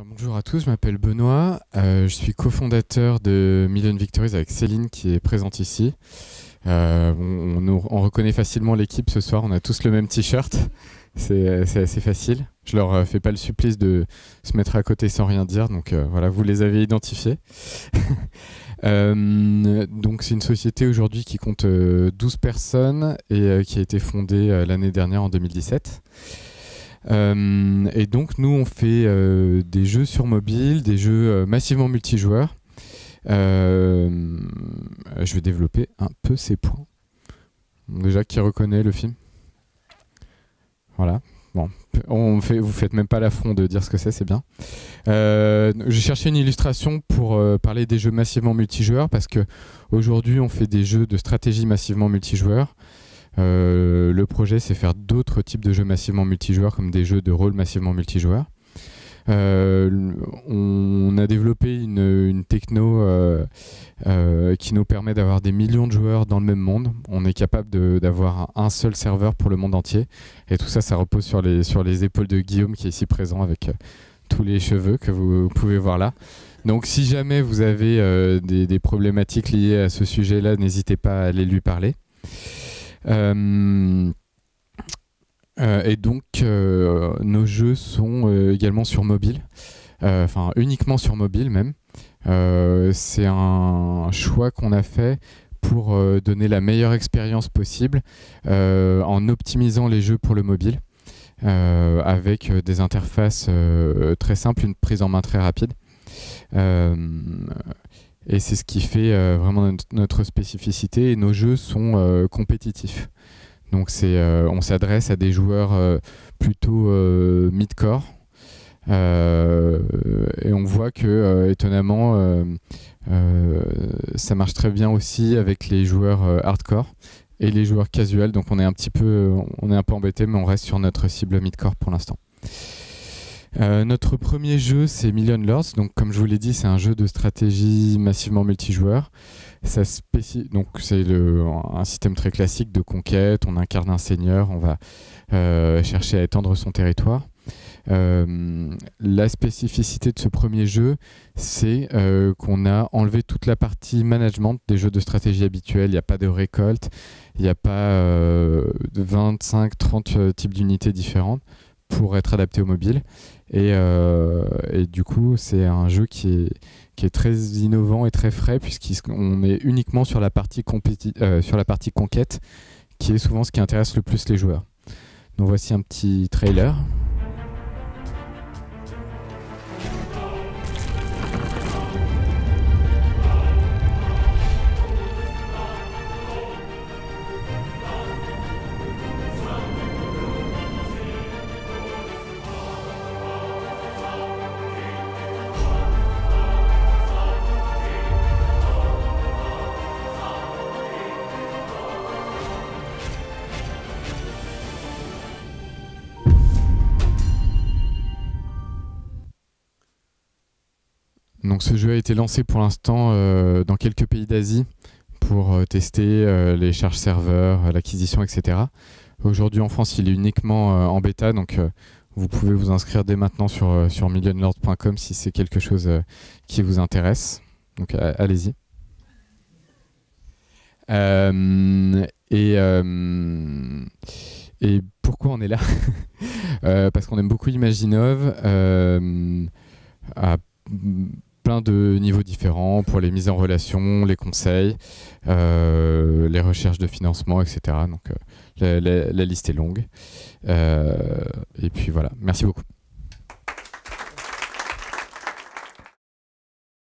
Bonjour à tous, je m'appelle Benoît, je suis cofondateur de Million Victories avec Céline qui est présente ici. On reconnaît facilement l'équipe ce soir, on a tous le même t-shirt, c'est assez facile. Je leur fais pas le supplice de se mettre à côté sans rien dire, donc voilà, vous les avez identifiés. Donc c'est une société aujourd'hui qui compte 12 personnes et qui a été fondée l'année dernière en 2017. Et donc nous on fait des jeux sur mobile, des jeux massivement multijoueurs. Je vais développer un peu ces points. Déjà, qui reconnaît le film? Voilà. Bon, vous faites même pas l'affront de dire ce que c'est bien. J'ai cherché une illustration pour parler des jeux massivement multijoueurs parce que aujourd'hui on fait des jeux de stratégie massivement multijoueurs. Le projet, c'est faire d'autres types de jeux massivement multijoueurs, comme des jeux de rôle massivement multijoueurs. On a développé une techno qui nous permet d'avoir des millions de joueurs dans le même monde. On est capable d'avoir un seul serveur pour le monde entier. Et tout ça, ça repose sur les épaules de Guillaume, qui est ici présent avec tous les cheveux que vous pouvez voir là. Donc si jamais vous avez des problématiques liées à ce sujet-là, n'hésitez pas à aller lui parler. Et donc nos jeux sont également sur mobile, enfin uniquement sur mobile même. C'est un choix qu'on a fait pour donner la meilleure expérience possible en optimisant les jeux pour le mobile avec des interfaces très simples, une prise en main très rapide. Et c'est ce qui fait vraiment notre spécificité, et nos jeux sont compétitifs. Donc on s'adresse à des joueurs plutôt mid-core. Et on voit que, étonnamment, ça marche très bien aussi avec les joueurs hardcore et les joueurs casual. Donc on est un peu embêté, mais on reste sur notre cible mid-core pour l'instant. Notre premier jeu, c'est Million Lords. Donc, comme je vous l'ai dit, c'est un jeu de stratégie massivement multijoueur. Donc, c'est un système très classique de conquête. On incarne un seigneur, on va chercher à étendre son territoire. La spécificité de ce premier jeu, c'est qu'on a enlevé toute la partie management des jeux de stratégie habituels. Il n'y a pas de récolte, il n'y a pas 25-30 types d'unités différentes pour être adapté au mobile. Et du coup, c'est un jeu qui est très innovant et très frais, puisqu'on est uniquement sur la partie conquête, qui est souvent ce qui intéresse le plus les joueurs. Donc voici un petit trailer. Donc ce jeu a été lancé pour l'instant dans quelques pays d'Asie pour tester les charges serveurs, l'acquisition, etc. Aujourd'hui en France, il est uniquement en bêta, donc vous pouvez vous inscrire dès maintenant sur millionlords.com si c'est quelque chose qui vous intéresse. Donc allez-y. Et pourquoi on est là? Parce qu'on aime beaucoup Imaginov, à plein de niveaux différents, pour les mises en relation, les conseils, les recherches de financement, etc. Donc la liste est longue. Et puis voilà, merci beaucoup.